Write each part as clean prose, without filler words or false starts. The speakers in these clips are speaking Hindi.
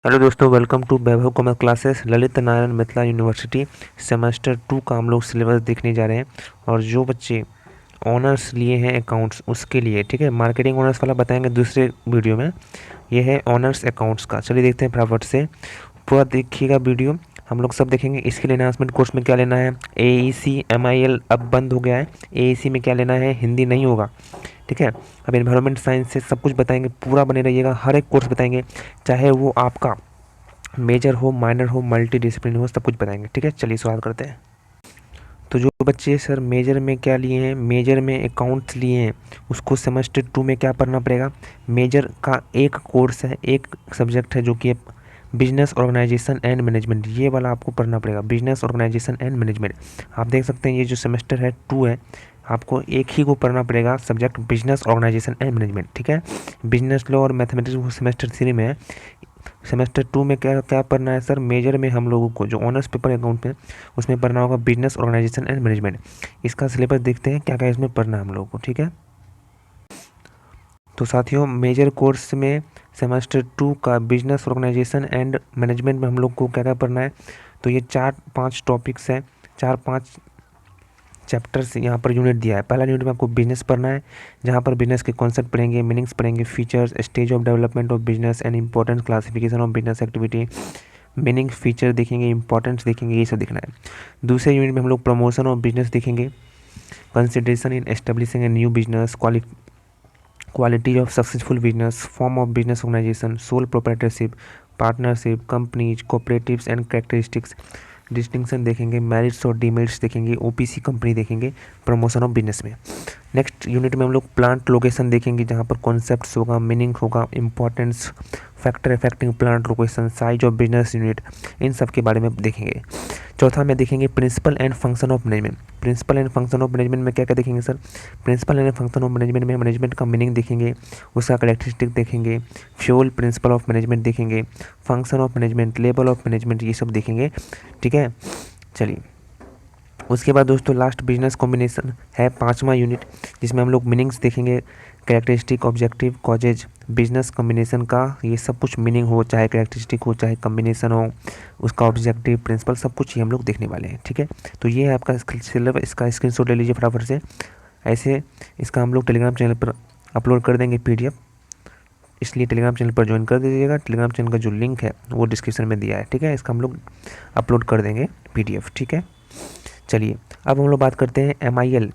हेलो दोस्तों, welcome to Vaibhav commerce classes Lalit Narayan Mithila university. Semester 2 का हम लोग सिलेबस देखने जा रहे हैं। और जो बच्चे ऑनर्स लिए हैं अकाउंट्स उसके लिए, ठीक है, मार्केटिंग ऑनर्स वाला बताएंगे दूसरे वीडियो में। ये है ऑनर्स अकाउंट्स का। चलिए देखते हैं फटाफट से, पूरा देखिएगा वीडियो। हम लोग सब देखेंगे। इसके लिए एनाउंसमेंट कोर्स में क्या लेना है, AEC MIL अब बंद हो गया है। AEC में क्या लेना है, हिंदी नहीं होगा, ठीक है। अब एनवायरनमेंट साइंस से सब कुछ बताएंगे, पूरा बने रहिएगा, हर एक कोर्स बताएंगे, चाहे वो आपका मेजर हो, माइनर हो, मल्टी डिसिप्लिन हो, सब कुछ बताएंगे, ठीक है। चलिए शुरुआत करते हैं। तो जो बच्चे सर मेजर में क्या लिए हैं, मेजर में अकाउंट्स लिए हैं, उसको सेमेस्टर 2 में क्या पढ़ना पड़ेगा। मेजर का एक कोर्स है, एक सब्जेक्ट है जो कि बिजनेस ऑर्गेनाइजेशन एंड मैनेजमेंट, ये वाला आपको पढ़ना पड़ेगा, बिजनेस ऑर्गेनाइजेशन एंड मैनेजमेंट। आप देख सकते हैं ये जो सेमेस्टर है 2 है, आपको एक ही को पढ़ना पड़ेगा, subject business organisation and management, ठीक है। बिजनेस लॉ और मैथमेटिक्स वो सेमेस्टर 3 में है। सेमेस्टर 2 में क्या क्या पढ़ना है सर, मेजर में हम लोगों को जो ऑनर्स पेपर अकाउंट में उसमें पढ़ना होगा बिजनेस ऑर्गेनाइजेशन एंड मैनेजमेंट। इसका सिलेबस देखते हैं क्या क्या इसमें पढ़ना है हम लोगों को, ठीक है। तो साथियों, मेजर कोर्स में सेमेस्टर 2 का बिजनेस ऑर्गेनाइजेशन एंड मैनेजमेंट में हम लोग को क्या क्या पढ़ना है। तो ये 4-5 टॉपिक्स हैं, 4-5 चैप्टर्स यहाँ पर यूनिट दिया है। पहला यूनिट में आपको बिजनेस पढ़ना है, जहाँ पर बिजनेस के कॉन्सेप्ट पढ़ेंगे, मीनिंग्स पढ़ेंगे, features, stage of development of business and important classification of business activity, meaning, feature देखेंगे, इंपॉर्टेंस देखेंगे, ये सब देखना है। दूसरे यूनिट में हम लोग प्रमोशन ऑफ बिजनेस देखेंगे, consideration in establishing a new business, quality of successful business, form of business organisation, sole proprietorship, partnership, companies, cooperatives and characteristics, distinction देखेंगे, मेरिट्स और डीमेरिट्स देखेंगे, OPC कंपनी देखेंगे, प्रमोशन ऑफ बिजनेस में। नेक्स्ट यूनिट में हम लोग प्लांट लोकेशन देखेंगे, जहाँ पर कॉन्सेप्ट्स होगा, मीनिंग होगा, importance, factor affecting plant location, size of business unit, इन सब के बारे में देखेंगे। चौथा में देखेंगे principle and function of management. Principle and function of management में क्या क्या देखेंगे sir, principle and function of management में मैनेजमेंट का मीनिंग देखेंगे, उसका करेक्टरिस्टिक देखेंगे, फ्यूल प्रिंसिपल ऑफ मैनेजमेंट देखेंगे, function of management, level of management, ये सब देखेंगे, ठीक है। चलिए उसके बाद दोस्तों लास्ट बिजनेस कॉम्बिनेशन है 5वां यूनिट, जिसमें हम लोग मीनिंग्स देखेंगे, characteristic, objective, causes, business combination का ये सब कुछ मीनिंग हो, चाहे कैरेक्टरिस्टिक हो, चाहे कॉम्बिनेशन हो, उसका ऑब्जेक्टिव, प्रिंसिपल, सब कुछ ये हम लोग देखने वाले हैं, ठीक है। तो ये है आपका सिलेबस, इसका स्क्रीनशॉट ले लीजिए फटाफट से। ऐसे इसका हम लोग टेलीग्राम चैनल पर अपलोड कर देंगे PDF, इसलिए टेलीग्राम चैनल पर ज्वाइन कर दीजिएगा। टेलीग्राम चैनल का जो लिंक है वो डिस्क्रिप्शन में दिया है, ठीक है। इसका हम लोग अपलोड कर देंगे PDF, ठीक है। चलिए अब हम लोग बात करते हैं MIN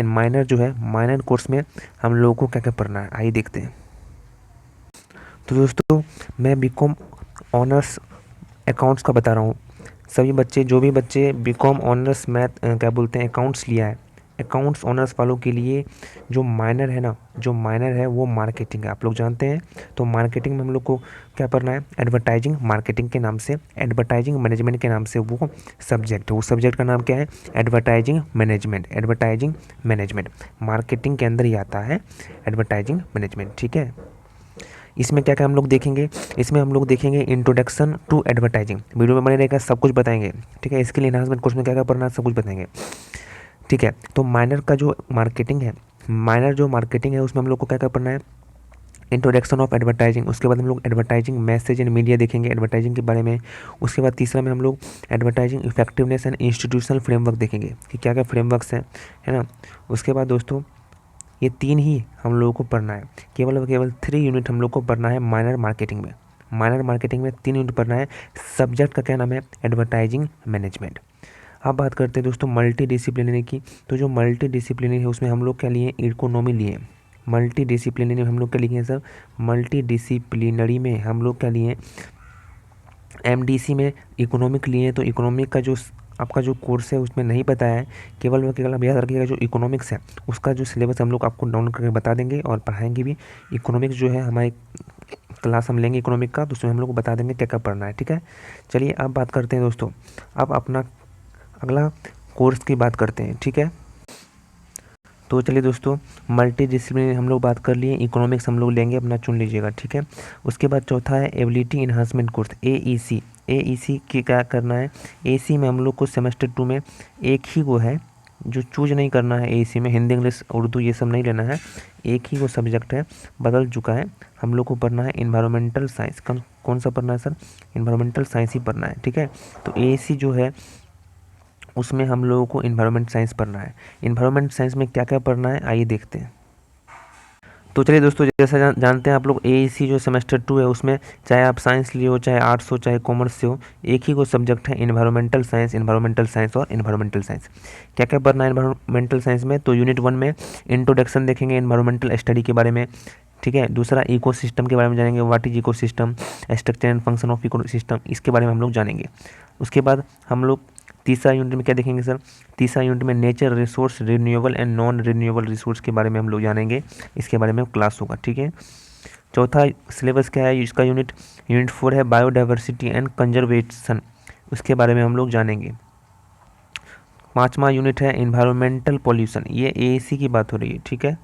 माइनर जो है, माइनर कोर्स में हम लोगों को क्या क्या पढ़ना है, आइए देखते हैं। तो दोस्तों मैं BCom ऑनर्स अकाउंट्स का बता रहा हूँ। सभी बच्चे, जो भी बच्चे BCom ऑनर्स मैथ क्या बोलते हैं अकाउंट्स लिया है, अकाउंट्स ऑनर्स वालों के लिए जो माइनर है ना, जो माइनर है वो मार्केटिंग है, आप लोग जानते हैं। तो मार्केटिंग में हम लोग को क्या पढ़ना है, एडवर्टाइजिंग मार्केटिंग के नाम से, एडवर्टाइजिंग मैनेजमेंट के नाम से वो सब्जेक्ट है। वो सब्जेक्ट का नाम क्या है, advertising management. Advertising management marketing के अंदर ही आता है, एडवर्टाइजिंग मैनेजमेंट, ठीक है। इसमें क्या क्या हम लोग देखेंगे, इसमें हम लोग देखेंगे इंट्रोडक्शन टू एडवर्टाइजिंग, वीडियो में बने रहेगा, सब कुछ बताएंगे, ठीक है। इसके लिए एनहांसमेंट कोर्स में क्या क्या पढ़ना है सब कुछ बताएंगे, ठीक है। तो माइनर का जो मार्केटिंग है, माइनर जो मार्केटिंग है उसमें हम लोग को क्या क्या पढ़ना है, इंट्रोडक्शन ऑफ एडवर्टाइजिंग। उसके बाद हम लोग एडवर्टाइजिंग मैसेज एंड मीडिया देखेंगे, एडवर्टाइजिंग के बारे में। उसके बाद तीसरा में हम लोग advertising effectiveness and institutional framework देखेंगे कि क्या क्या फ्रेमवर्क्स हैं, है ना। उसके बाद दोस्तों ये 3 ही हम लोगों को पढ़ना है, केवल और केवल 3 यूनिट हम लोग को पढ़ना है माइनर मार्केटिंग में। माइनर मार्केटिंग में 3 यूनिट पढ़ना है, सब्जेक्ट का क्या नाम है, एडवर्टाइजिंग मैनेजमेंट। अब बात करते हैं दोस्तों मल्टी डिसिप्लिनरी की। तो जो मल्टी डिसिप्लिनरी है उसमें हम लोग क्या लिए, इकोनॉमी लिए। मल्टी डिसिप्लिनरी में हम लोग क्या लिए सर, मल्टी डिसिप्लिनरी में हम लोग क्या लिए, MDC में इकोनॉमिक लिए। तो इकोनॉमिक का जो आपका जो कोर्स है उसमें नहीं पता है, केवल व केवल आप याद रखिएगा जो इकोनॉमिक्स है उसका जो सिलेबस हम लोग आपको डाउनलोड करके बता देंगे और पढ़ाएंगे भी। इकोनॉमिक्स जो है हमारी क्लास हम लेंगे इकोनॉमिक का, तो उसमें हम लोग को बता देंगे क्या क्या पढ़ना है, ठीक है। चलिए अब बात करते हैं दोस्तों, अब अपना अगला कोर्स की बात करते हैं, ठीक है। तो चलिए दोस्तों मल्टी डिसिप्लिनरी हम लोग बात कर लिए, इकोनॉमिक्स हम लोग लेंगे, अपना चुन लीजिएगा, ठीक है। उसके बाद चौथा है ability enhancement course, AEC। AEC की क्या करना है, AC में हम लोग को सेमेस्टर 2 में एक ही वो है, जो चूज नहीं करना है एसी में, हिंदी इंग्लिश उर्दू ये सब नहीं लेना है, एक ही वो सब्जेक्ट है, बदल चुका है। हम लोग को पढ़ना है इन्वायरमेंटल साइंस। कौन सा पढ़ना है सर? इन्वायरमेंटल साइंस ही पढ़ना है, ठीक है। तो एसी जो है उसमें हम लोगों को इन्वायरमेंट साइंस पढ़ना है। इन्वायरमेंट साइंस में क्या क्या पढ़ना है आइए देखते हैं। तो चलिए दोस्तों, जैसा जानते हैं आप लोग, एईसी जो सेमेस्टर 2 है उसमें चाहे आप साइंस लिए हो, चाहे आर्ट्स हो, चाहे कॉमर्स से हो, एक ही को सब्जेक्ट है इन्वायरमेंटल साइंस, इन्वायरमेंटल साइंस और इन्वायरमेंटल साइंस। क्या क्या पढ़ना है इन्वायरमेंटल साइंस में? तो यूनिट 1 में इंट्रोडक्शन देखेंगे इन्वायरमेंटल स्टडी के बारे में, ठीक है। दूसरा इकोसिस्टम के बारे में जानेंगे, what is ecosystem, structure and function of ecosystem, इसके बारे में हम लोग जानेंगे। उसके बाद हम लोग तीसरा यूनिट में क्या देखेंगे सर? तीसरा यूनिट में nature resource, renewable and non renewable resource के बारे में हम लोग जानेंगे, इसके बारे में क्लास होगा, ठीक है। चौथा सिलेबस क्या है इसका? यूनिट 4 है बायोडाइवर्सिटी एंड कंजर्वेशन, उसके बारे में हम लोग जानेंगे। पाँचवा यूनिट है इन्वायरमेंटल पॉल्यूशन, ये एएसी की बात हो रही है, ठीक है,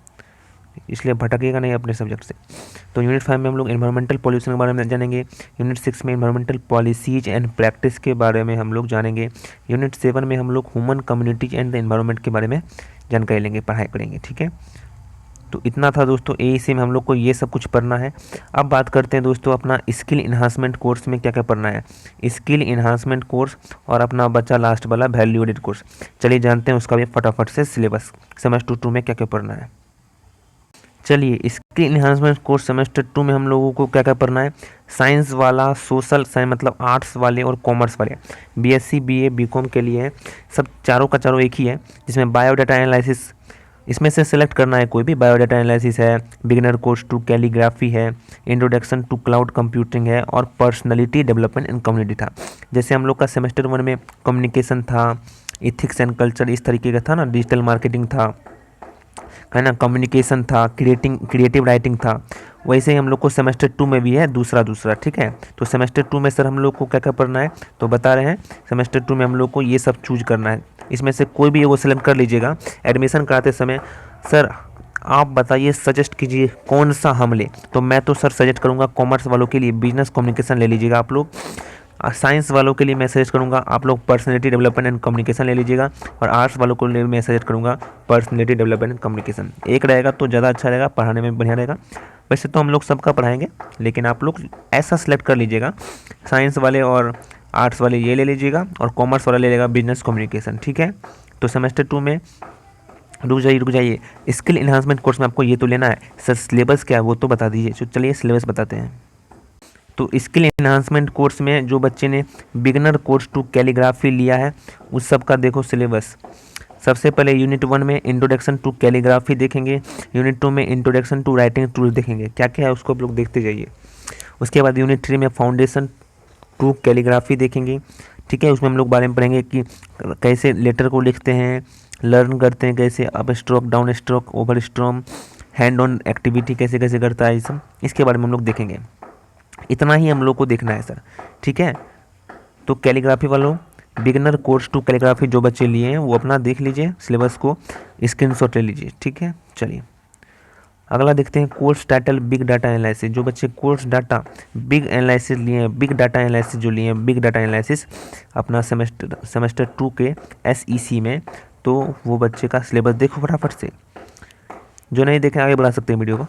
इसलिए भटकेगा नहीं अपने सब्जेक्ट से। तो यूनिट 5 में हम लोग इन्वायरमेंटल पॉल्यूशन के बारे में जानेंगे। यूनिट 6 में इन्वायरमेंटल पॉलिसीज एंड प्रैक्टिस के बारे में हम लोग जानेंगे। यूनिट 7 में हम लोग human communities and the environment के बारे में जानकारी लेंगे, पढ़ाई करेंगे, ठीक है। तो इतना था दोस्तों, एईसी में हम लोग को ये सब कुछ पढ़ना है। अब बात करते हैं दोस्तों अपना स्किल इन्हांसमेंट कोर्स में क्या क्या पढ़ना है। स्किल इन्हांसमेंट कोर्स और अपना बच्चा लास्ट वाला वैल्यू एडेड कोर्स। चलिए जानते हैं उसका भी फटाफट से सिलेबस, सेमेस्टर 2 में क्या क्या पढ़ना है। चलिए स्किल इन्हांसमेंट कोर्स सेमेस्टर 2 में हम लोगों को क्या क्या पढ़ना है? साइंस वाला, सोशल साइंस मतलब आर्ट्स वाले और कॉमर्स वाले, बीएससी बीए बीकॉम के लिए है, सब चारों का चारों एक ही है। जिसमें बायोडाटा एनालिसिस, इसमें से सेलेक्ट करना है कोई भी। बायोडाटा एनालिसिस है, बिगिनर कोर्स टू कैलीग्राफी है, इंट्रोडक्शन टू क्लाउड कंप्यूटिंग है और पर्सनैलिटी डेवलपमेंट एंड कम्युनिटी था। जैसे हम लोग का सेमेस्टर 1 में कम्युनिकेशन था, इथिक्स एंड कल्चर इस तरीके का था ना, डिजिटल मार्केटिंग था, है ना, कम्युनिकेशन था, क्रिएटिव राइटिंग था, वैसे ही हम लोग को सेमेस्टर 2 में भी है दूसरा, ठीक है। तो सेमेस्टर 2 में सर हम लोग को क्या क्या पढ़ना है तो बता रहे हैं। सेमेस्टर 2 में हम लोग को ये सब चूज करना है, इसमें से कोई भी वो सेलेक्ट कर लीजिएगा। एडमिशन कराते समय सर आप बताइए, सजेस्ट कीजिए कौन सा हम ले। तो मैं तो सर सजेस्ट करूँगा कॉमर्स वालों के लिए बिजनेस कम्युनिकेशन ले लीजिएगा आप लोग। साइंस वालों के लिए मैं सजेस्ट करूँगा आप लोग पर्सनैलिटी डेवलपमेंट एंड कम्युनिकेशन ले लीजिएगा। और आर्ट्स वालों के लिए मैं सजेस्ट करूँगा पर्सनैलिटी डेवलपमेंट एंड कम्युनिकेशन। एक रहेगा तो ज़्यादा अच्छा रहेगा, पढ़ाने में बढ़िया रहेगा। वैसे तो हम लोग सबका पढ़ाएंगे, लेकिन आप लोग ऐसा सेलेक्ट कर लीजिएगा, साइंस वाले और आर्ट्स वाले ये ले लीजिएगा और कॉमर्स वाला ले लेगा बिजनेस कम्युनिकेशन, ठीक है। तो सेमेस्टर 2 में रुक जाइए, स्किल इन्हांसमेंट कोर्स में आपको ये तो लेना है। सर सिलेबस क्या है वो तो बता दीजिए। तो चलिए सिलेबस बताते हैं। तो स्किल इन्हांसमेंट कोर्स में जो बच्चे ने बिगिनर कोर्स टू कैलीग्राफी लिया है उस सब का देखो सिलेबस। सबसे पहले यूनिट 1 में इंट्रोडक्शन टू कैलीग्राफी देखेंगे, यूनिट 2 में इंट्रोडक्शन टू राइटिंग टूल्स देखेंगे, क्या क्या है उसको आप लोग देखते जाइए। उसके बाद यूनिट 3 में फाउंडेशन टू कैलीग्राफी देखेंगे, ठीक है। उसमें हम लोग बारे में पढ़ेंगे कि कैसे लेटर को लिखते हैं, लर्न करते हैं कैसे, up stroke, down stroke, over stroke, hand on activity कैसे कैसे करता है, ये सब इसके बारे में हम लोग देखेंगे। इतना ही हम लोग को देखना है सर, ठीक है। तो कैलीग्राफी वालों, बिगिनर कोर्स टू कैलीग्राफी जो बच्चे लिए हैं वो अपना देख लीजिए, सिलेबस को स्क्रीनशॉट ले लीजिए, ठीक है। चलिए अगला देखते हैं course title big data analysis. जो बच्चे कोर्स डाटा बिग एनालिसिस लिए हैं, बिग डाटा एनालिसिस जो लिए हैं, बिग डाटा एनालिसिस अपना सेमेस्टर 2 के एसईसी में, तो वो बच्चे का सिलेबस देखो फटाफट से। जो नहीं देखें आगे बढ़ा सकते हैं वीडियो को।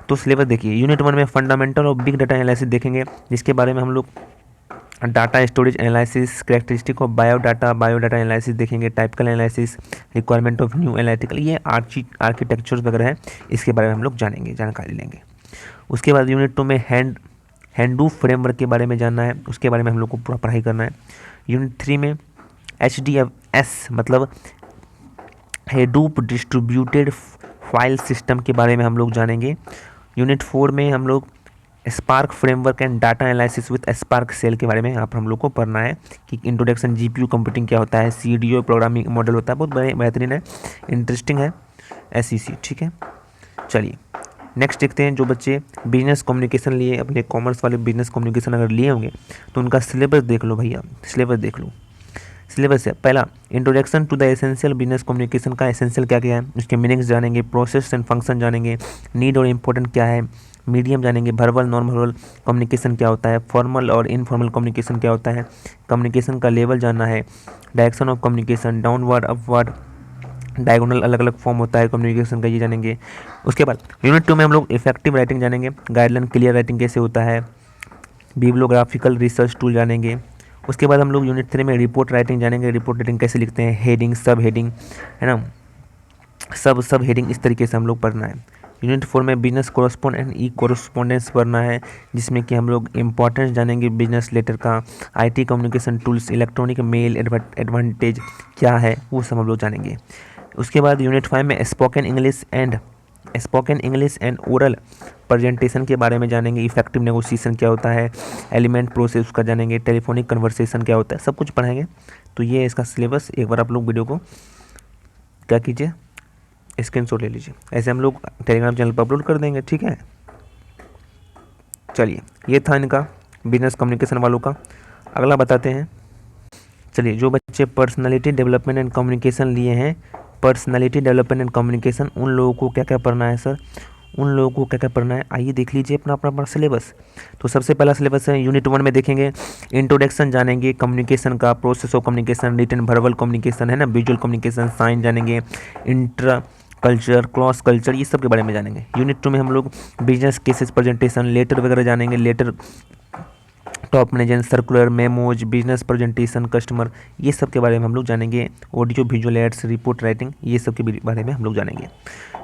तो सिलेबस देखिए, यूनिट 1 में फंडामेंटल और बिग डाटा एनालिसिस देखेंगे, जिसके बारे में हम लोग data storage analysis, characteristic of biodata analysis देखेंगे, typical analysis, requirement of new analytical, ये आर्किटेक्चर वगैरह है, इसके बारे में हम लोग जानेंगे, जानकारी लेंगे। उसके बाद यूनिट 2 में हैंडू फ्रेमवर्क के बारे में जानना है, उसके बारे में हम लोग को पूरा पढ़ाई करना है। यूनिट 3 में HDFS मतलब हेडूप डिस्ट्रीब्यूटेड फाइल सिस्टम के बारे में हम लोग जानेंगे। यूनिट 4 में हम लोग Spark framework and data analysis with Spark सेल के बारे में यहाँ पर हम लोग को पढ़ना है कि इंट्रोडक्शन GPU कंप्यूटिंग क्या होता है, CDO प्रोग्रामिंग मॉडल होता है, बहुत बेहतरीन है, इंटरेस्टिंग है, SEC, ठीक है। चलिए नेक्स्ट देखते हैं, जो बच्चे बिजनेस कम्युनिकेशन लिए, अपने कॉमर्स वाले बिजनेस कम्युनिकेशन अगर लिए होंगे तो उनका सिलेबस देख लो भैया, सिलेबस देख लो। सिलेबस है पहला introduction to the essential business communication का एसेंशियल क्या क्या है, उसके मीनिंग्स जानेंगे, प्रोसेस एंड फंक्शन जानेंगे, नीड और इम्पोर्टेंट क्या है, मीडियम जानेंगे, वर्बल नॉन वर्बल कम्युनिकेशन क्या होता है, फॉर्मल और इनफॉर्मल कम्युनिकेशन क्या होता है, कम्युनिकेशन का लेवल जानना है, direction of communication, downward upward diagonal अलग अलग फॉर्म होता है कम्युनिकेशन का, ये जानेंगे। उसके बाद यूनिट 2 में हम लोग इफेक्टिव राइटिंग जानेंगे, गाइडलाइन क्लियर राइटिंग कैसे होता है, बिब्लियोग्राफिकल रिसर्च टूल जानेंगे। उसके बाद हम लोग यूनिट 3 में रिपोर्ट राइटिंग जानेंगे, रिपोर्ट राइटिंग कैसे लिखते हैं, हेडिंग, सब हेडिंग, है ना, सब हेडिंग इस तरीके से हम लोग पढ़ना है। यूनिट 4 में business correspond and e correspondence पढ़ना है, जिसमें कि हम लोग इंपॉर्टेंस जानेंगे बिजनेस लेटर का, IT communication tools, electronic mail advantage क्या है, वो सब हम लोग जानेंगे। उसके बाद यूनिट 5 में spoken English and oral presentation के बारे में जानेंगे, इफेक्टिव नेगोशिएशन क्या होता है, एलिमेंट प्रोसेस उसका जानेंगे, टेलीफोनिक कन्वर्सेशन क्या होता है, सब कुछ पढ़ाएंगे। तो ये है इसका सिलेबस। एक बार आप लोग वीडियो को क्या कीजिए, स्क्रीनशॉट ले लीजिए, ऐसे हम लोग टेलीग्राम चैनल पर अपलोड कर देंगे, ठीक है। चलिए, ये था इनका बिजनेस कम्युनिकेशन वालों का। अगला बताते हैं। चलिए, जो बच्चे पर्सनालिटी डेवलपमेंट एंड कम्युनिकेशन लिए हैं, पर्सनालिटी डेवलपमेंट एंड कम्युनिकेशन, उन लोगों को क्या क्या पढ़ना है सर, उन लोगों को क्या क्या पढ़ना है, आइए देख लीजिए अपना अपना अपना सिलेबस। तो सबसे पहला सिलेबस है यूनिट 1 में देखेंगे, इंट्रोडक्शन जानेंगे कम्युनिकेशन का, process of communication, written verbal communication, है ना, विजुअल कम्युनिकेशन, साइन जानेंगे, इंट्रा कल्चर, क्रॉस कल्चर, ये सब के बारे में जानेंगे। यूनिट 2 में हम लोग बिजनेस केसेस प्रेजेंटेशन, लेटर वगैरह जानेंगे, letter, top management, circular, memos, business presentation, customer, ये सब के बारे में हम लोग जानेंगे। Audio visual aids, report writing, ये सब के बारे में हम लोग जानेंगे।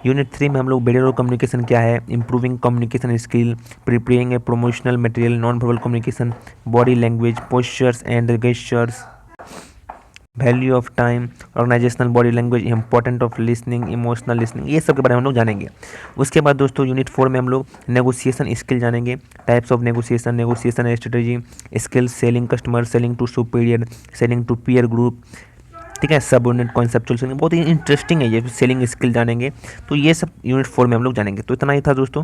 यूनिट 3 में हम लोग बेरियर ऑफ कम्युनिकेशन क्या है, improving communication skill, preparing a promotional material, non verbal communication, body language, postures and gestures, value of time, organisational body language, important of listening, emotional listening, ये सब के बारे में हम लोग जानेंगे। उसके बाद दोस्तों यूनिट 4 में हम लोग नेगोशिएशन स्किल जानेंगे, types of negotiation, negotiation strategy, skills, selling customer, selling to superior, selling to peer group, ठीक है, सबऑर्डिनेट कॉन्सेप्चुअल सेलिंग, बहुत ही इंटरेस्टिंग है ये सेलिंग स्किल जानेंगे। तो ये सब यूनिट 4 में हम लोग जानेंगे। तो इतना ही था दोस्तों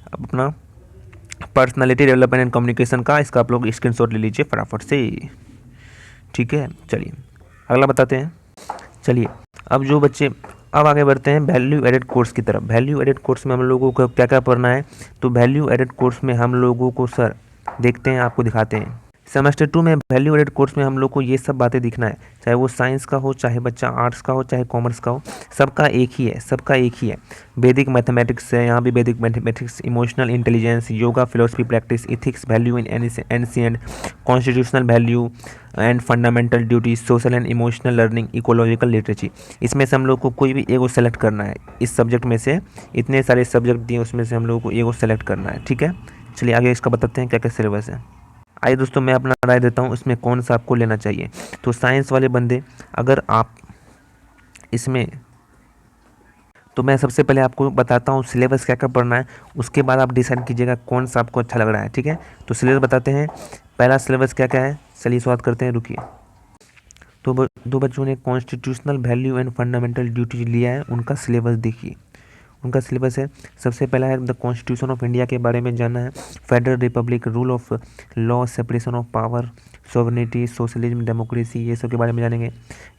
अब अपना पर्सनालिटी डेवलपमेंट एंड कम्युनिकेशन का, इसका आप लोग स्क्रीनशॉट ले लीजिए फटाफट से, ठीक है। चलिए अगला बताते हैं। चलिए, अब जो बच्चे, अब आगे बढ़ते हैं वैल्यू एडेड कोर्स की तरफ। वैल्यू एडेड कोर्स में हम लोगों को क्या क्या पढ़ना है, तो वैल्यू एडेड कोर्स में हम लोगों को सर देखते हैं, आपको दिखाते हैं। सेमेस्टर 2 में वैल्यू एडेड कोर्स में हम लोग को ये सब बातें दिखना है, चाहे वो साइंस का हो, चाहे बच्चा आर्ट्स का हो, चाहे कॉमर्स का हो, सबका एक ही है, सबका एक ही है। वैदिक मैथमेटिक्स है, यहाँ भी वैदिक mathematics, emotional intelligence, yoga, philosophy practice, ethics, value in ancient, constitutional value and fundamental duties, social and emotional learning, ecological literature. इसमें से हम लोग को कोई भी एगो सेलेक्ट करना है, इस सब्जेक्ट में से इतने सारे सब्जेक्ट दिए उसमें से हम लोग को एगो सेलेक्ट करना है, ठीक है। चलिए आगे इसका बताते हैं क्या क्या सिलेबस है। आइए दोस्तों, मैं अपना राय देता हूँ इसमें कौन सा आपको लेना चाहिए। तो साइंस वाले बंदे, अगर आप इसमें, तो मैं सबसे पहले आपको बताता हूँ सिलेबस क्या क्या पढ़ना है, उसके बाद आप डिसाइड कीजिएगा कौन सा आपको अच्छा लग रहा है, ठीक है। तो सिलेबस बताते हैं, पहला सिलेबस क्या क्या है, चलिए शुरुआत करते हैं, रुकिए। तो दो बच्चों ने constitutional value and fundamental duties लिया है, उनका सिलेबस देखिए। उनका सिलेबस है, सबसे पहला है द कॉन्स्टिट्यूशन ऑफ इंडिया के बारे में जानना है, federal Republic, rule of law, separation of power, sovereignty, socialism, democracy, ये सब के बारे में जानेंगे।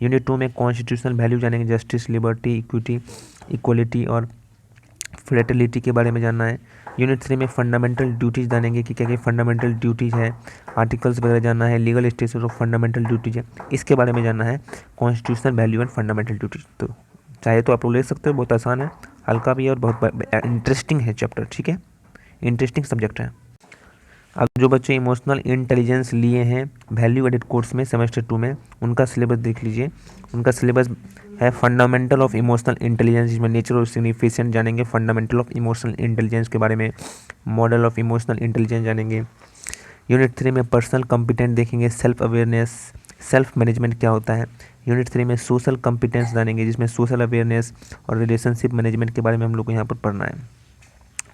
यूनिट 2 में कॉन्स्टिट्यूशनल वैल्यू जानेंगे, जस्टिस, लिबर्टी, इक्विटी, इक्वलिटी और फ्रेटर्निटी के बारे में जानना है। यूनिट 3 में फंडामेंटल ड्यूटीज़ जानेंगे कि क्या क्या फंडामेंटल ड्यूटीज़ है, आर्टिकल्स वगैरह जानना है, legal status of fundamental duties है, इसके बारे में जानना है, constitutional value and fundamental duties. तो चाहे तो आप लोग ले सकते हो, बहुत आसान है, हल्का भी है और बहुत इंटरेस्टिंग है चैप्टर, ठीक है, इंटरेस्टिंग सब्जेक्ट है। अब जो बच्चे इमोशनल इंटेलिजेंस लिए हैं वैल्यू एडेड कोर्स में सेमेस्टर 2 में, उनका सिलेबस देख लीजिए। उनका सिलेबस है फंडामेंटल ऑफ इमोशनल इंटेलिजेंस, जिसमें नेचर और सिग्निफिकेंट जानेंगे, फंडामेंटल ऑफ इमोशनल इंटेलिजेंस के बारे में, मॉडल ऑफ इमोशनल इंटेलिजेंस जानेंगे। यूनिट 3 में पर्सनल कॉम्पिटेंस देखेंगे, सेल्फ अवेयरनेस, सेल्फ मैनेजमेंट क्या होता है। यूनिट 3 में सोशल कॉम्पिटेंस जानेंगे, जिसमें सोशल अवेयरनेस और रिलेशनशिप मैनेजमेंट के बारे में हम लोग को यहाँ पर पढ़ना है।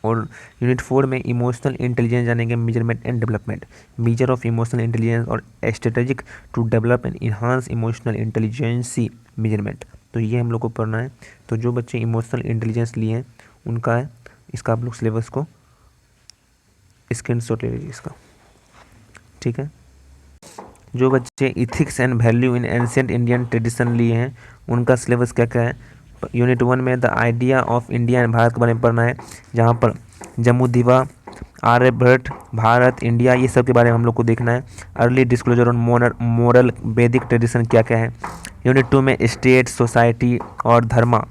और यूनिट 4 में इमोशनल इंटेलिजेंस जानेंगे, measurement and development, measure of emotional intelligence और strategic to develop and enhance emotional intelligence measurement. तो ये हम लोग को पढ़ना है। तो जो बच्चे इमोशनल इंटेलिजेंस लिए हैं उनका है, इसका आप लोग सिलेबस को स्क्रीनशॉट ले लीजिए इसका, ठीक है। जो बच्चे ethics and value in ancient Indian tradition लिए हैं उनका सिलेबस क्या क्या है। यूनिट 1 में the idea of India and Bharat के बारे में पढ़ना है, जहाँ पर जम्मू दिवा आर्यभट्ट, भारत, इंडिया, ये सब के बारे में हम लोग को देखना है। अर्ली डिस्क्लोजर ऑन मोरल वैदिक ट्रेडिशन क्या क्या है। यूनिट 2 में स्टेट, सोसाइटी और धर्मा,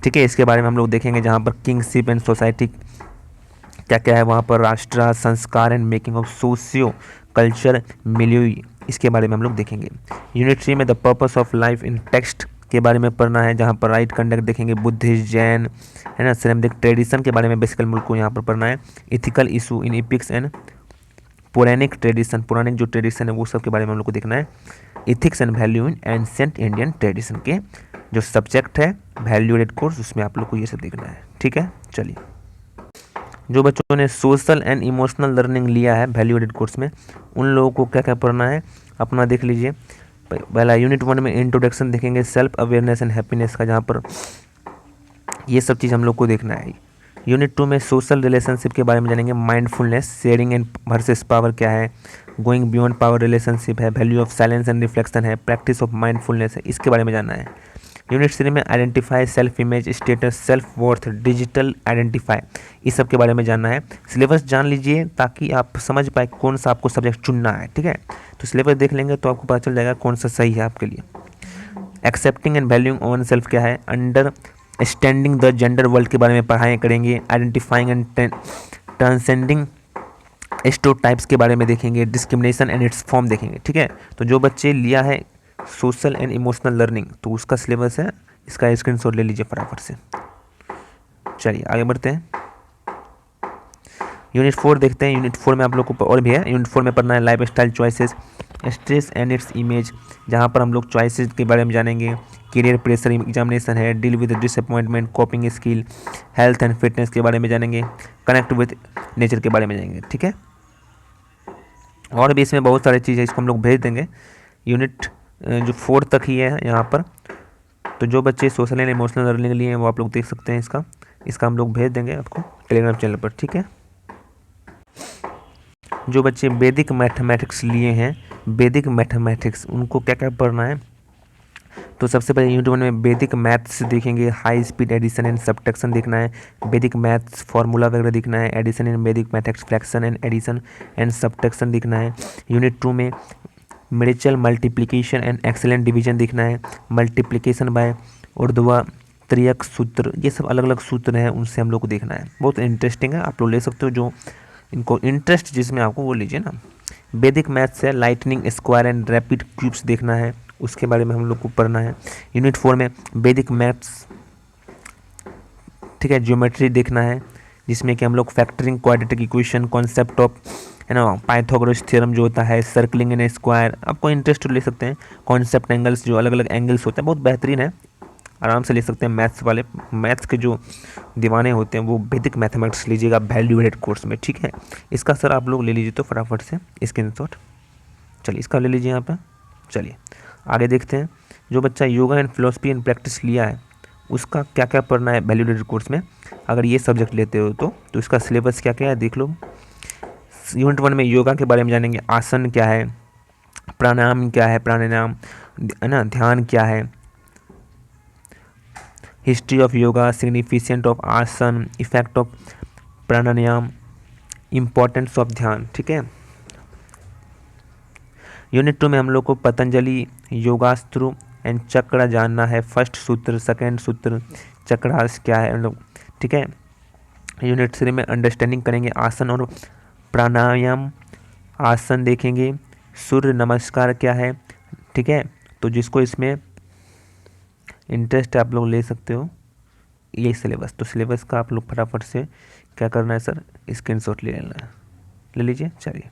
ठीक है, इसके बारे में हम लोग देखेंगे, जहाँ पर किंगशिप एंड सोसाइटी क्या क्या है, वहाँ पर राष्ट्र, संस्कार and making of socio culture मिलियो, इसके बारे में हम लोग देखेंगे। यूनिट 3 में the purpose of life in text के बारे में पढ़ना है, जहाँ पर राइट कंडक्ट देखेंगे, बुद्धिस्ट, जैन, है ना, सिरेमिक ट्रेडिशन के बारे में बेसिकल मुल्क को यहाँ पर पढ़ना है। इथिकल इशू इन इपिक्स एंड पौराणिक ट्रेडिशन, पौराणिक जो ट्रेडिशन है वो सब के बारे में हम लोग को देखना है। Ethics and value in ancient Indian tradition के जो सब्जेक्ट है वैल्यूएडेड कोर्स, उसमें आप लोग को ये सब देखना है, ठीक है। चलिए, जो बच्चों ने सोशल एंड इमोशनल लर्निंग लिया है वैल्यूएडेड कोर्स में, उन लोगों को क्या क्या पढ़ना है अपना देख लीजिए। पहला यूनिट 1 में इंट्रोडक्शन देखेंगे सेल्फ अवेयरनेस एंड हैप्पीनेस का, जहाँ पर ये सब चीज़ हम लोग को देखना है। यूनिट 2 में सोशल रिलेशनशिप के बारे में जानेंगे, mindfulness, sharing and versus power क्या है, गोइंग बियॉन्ड पावर रिलेशनशिप है, value of silence and reflection है, प्रैक्टिस ऑफ माइंडफुलनेस है, इसके बारे में जानना है। यूनिट 3 में identify self image, status, self worth, digital identify, इस सब के बारे में जानना है। सिलेबस जान लीजिए ताकि आप समझ पाए कौन सा आपको सब्जेक्ट चुनना है, ठीक है। तो सिलेबस देख लेंगे तो आपको पता चल जाएगा कौन सा सही है आपके लिए। Accepting and valuing own self क्या है, under standing the gender world के बारे में पढ़ाई करेंगे, आइडेंटिफाइंग एंड ट्रांसेंडिंग स्टेरियोटाइप्स के बारे में देखेंगे, डिस्क्रिमिनेशन एंड इट्स फॉर्म देखेंगे, ठीक है। तो जो बच्चे लिया है सोशल एंड इमोशनल लर्निंग, तो उसका सिलेबस है, इसका स्क्रीनशॉट ले लीजिए फटाफट से। चलिए आगे बढ़ते हैं। यूनिट 4 देखते हैं। यूनिट 4 में आप लोग को और भी है। यूनिट 4 में पढ़ना है life style choices, stress and its image, जहाँ पर हम लोग चॉइसेस के बारे में जानेंगे, करियर प्रेशर एग्जामिनेशन है, deal with disappointment, कॉपिंग skill, health and fitness के बारे में जानेंगे, कनेक्ट विद नेचर के बारे में जानेंगे, ठीक है। और भी इसमें बहुत सारी चीज़ है, इसको हम लोग भेज देंगे। यूनिट जो 4 तक ही है यहाँ पर, तो जो बच्चे सोशल एंड इमोशनल लर्निंग लिए हैं वो आप लोग देख सकते हैं, इसका हम लोग भेज देंगे आपको टेलीग्राम चैनल पर, ठीक है। जो बच्चे वैदिक मैथमेटिक्स लिए हैं, वैदिक मैथमेटिक्स, उनको क्या क्या पढ़ना है, तो सबसे पहले यूनिट 1 में वैदिक मैथ्स देखेंगे, high speed addition and subtraction देखना है, वैदिक मैथ्स फार्मूला वगैरह देखना है, addition in Vedic maths, fraction and addition and subtraction देखना है। यूनिट 2 में miracle multiplication and excellent division देखना है, मल्टीप्लिकेशन बाय ऊर्ध्वा त्रियक सूत्र, ये सब अलग अलग सूत्र हैं, उनसे हम लोग को देखना है। बहुत इंटरेस्टिंग है, आप लोग ले सकते हो, जो इनको इंटरेस्ट जिसमें आपको वो लीजिए ना। वैदिक मैथ्स है, lightning square and rapid cubes देखना है, उसके बारे में हम लोग को पढ़ना है। यूनिट 4 में वैदिक मैथ्स, ठीक है, ज्योमेट्री देखना है, जिसमें कि हम लोग factoring, quadratic equation, concept of, है ना, पाइथागोरस थ्योरम जो होता है, सर्कलिंग इन स्क्वायर, आपको इंटरेस्ट ले सकते हैं, कॉन्सेप्ट एंगल्स, जो अलग अलग एंगल्स होते हैं, बहुत बेहतरीन है, आराम से ले सकते हैं। मैथ्स वाले, मैथ्स के जो दीवाने होते हैं वो वैदिक मैथमेटिक्स लीजिएगा वैल्यूएडेड कोर्स में, ठीक है। इसका सर आप लोग ले लीजिए तो फटाफट से स्क्रीनशॉट, चलिए इसका ले लीजिए यहाँ पर। चलिए आगे देखते हैं। जो बच्चा yoga and philosophy and practice लिया है, उसका क्या क्या पढ़ना है वैल्यूएडेड कोर्स में, अगर ये सब्जेक्ट लेते हो तो इसका सिलेबस क्या क्या है देख लो। यूनिट 1 में योगा के बारे में जानेंगे, आसन क्या है, प्राणायाम क्या है, प्राणायाम, है ना, ध्यान क्या है, history of yoga, significant of asana, effect of pranayama, importance of dhyan, ठीक है। यूनिट 2 में हम लोग को पतंजलि योगास्त्र एंड चक्र जानना है, फर्स्ट सूत्र, सेकंड सूत्र, चक्रास क्या है हम लोग, ठीक है। यूनिट 3 में अंडरस्टैंडिंग करेंगे आसन और प्राणायाम, आसन देखेंगे, सूर्य नमस्कार क्या है, ठीक है। तो जिसको इसमें इंटरेस्ट है आप लोग ले सकते हो, यही सिलेबस, तो सिलेबस का आप लोग फटाफट से क्या करना है सर, स्क्रीनशॉट ले लेना है, ले लीजिए। चलिए,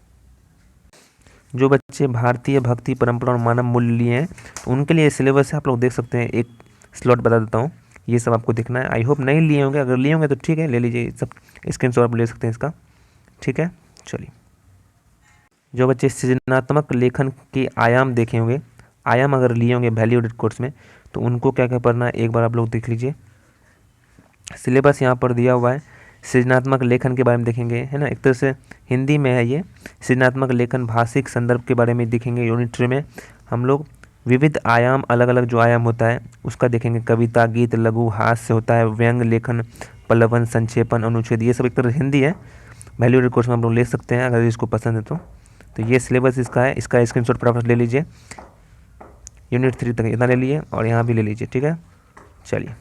जो बच्चे भारतीय भक्ति परंपरा और मानव मूल्य लिए हैं, तो उनके लिए सिलेबस है, आप लोग देख सकते हैं, एक स्लॉट बता देता हूँ, ये सब आपको देखना है। आई होप नहीं लिए होंगे, अगर लिए होंगे तो ठीक है, ले लीजिए, सब स्क्रीनशॉट आप ले सकते हैं इसका, ठीक है। चलिए, जो बच्चे सृजनात्मक लेखन के आयाम देखे होंगे, आयाम अगर लिए होंगे वैल्यूएडेड कोर्स में, तो उनको क्या क्या पढ़ना है एक बार आप लोग देख लीजिए। सिलेबस यहाँ पर दिया हुआ है, सृजनात्मक लेखन के बारे में देखेंगे, है ना, एक तरह से हिंदी में है ये। सृजनात्मक लेखन भाषिक संदर्भ के बारे में देखेंगे। यूनिट 3 में हम लोग विविध आयाम, अलग अलग जो आयाम होता है उसका देखेंगे, कविता, गीत, लघु, हास्य होता है, व्यंग, लेखन, पल्लवन, संक्षेपण, अनुच्छेद, ये सब एक तरह हिंदी है, वैल्यू एडेड कोर्स में हम लोग ले सकते हैं अगर इसको पसंद है तो ये सिलेबस इसका है, इसका स्क्रीनशॉट फटाफट ले लीजिए। यूनिट 3 तक इतना ले लीजिए और यहाँ भी ले लीजिए, ठीक है। चलिए,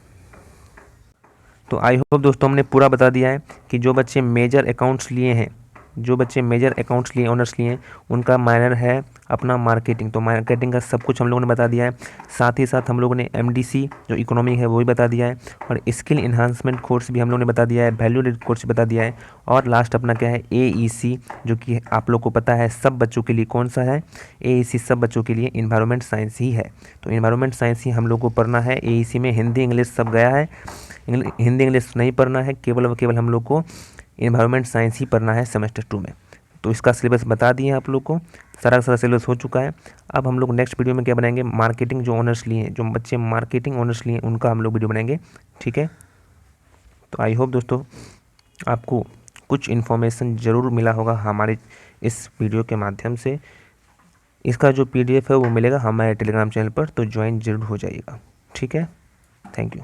तो आई होप दोस्तों हमने पूरा बता दिया है कि जो बच्चे मेजर अकाउंट्स लिए हैं, जो बच्चे मेजर अकाउंट्स लिए, ऑनर्स लिए हैं, उनका माइनर है अपना मार्केटिंग। तो मार्केटिंग का सब कुछ हम लोगों ने बता दिया है। साथ ही साथ हम लोगों ने एमडीसी जो इकोनॉमिक है वो भी बता दिया है, और स्किल इन्हांसमेंट कोर्स भी हम लोगों ने बता दिया है, वैल्यू एडेड कोर्स बता दिया है, और लास्ट अपना क्या है AEC, जो कि आप लोग को पता है सब बच्चों के लिए कौन सा है। AEC सब बच्चों के लिए इन्वायरमेंट साइंस ही है। तो इन्वायरमेंट साइंस ही हम लोग को पढ़ना है। AEC में हिंदी इंग्लिश सब गया है, हिंदी इंग्लिश नहीं पढ़ना है, केवल व केवल हम लोग को इन्वायरमेंट साइंस ही पढ़ना है सेमेस्टर 2 में। तो इसका सिलेबस बता दिए आप लोग को, सारा का सारा सिलेबस हो चुका है। अब हम लोग नेक्स्ट वीडियो में क्या बनाएंगे, मार्केटिंग जो ऑनर्स लिए हैं, जो बच्चे मार्केटिंग ऑनर्स लिए उनका हम लोग वीडियो बनाएंगे, ठीक है। तो आई होप दोस्तों आपको कुछ इन्फॉर्मेशन ज़रूर मिला होगा हमारे इस वीडियो के माध्यम से। इसका जो PDF है वो मिलेगा हमारे टेलीग्राम चैनल पर, तो ज्वाइन जरूर हो जाइएगा, ठीक है। Thank you.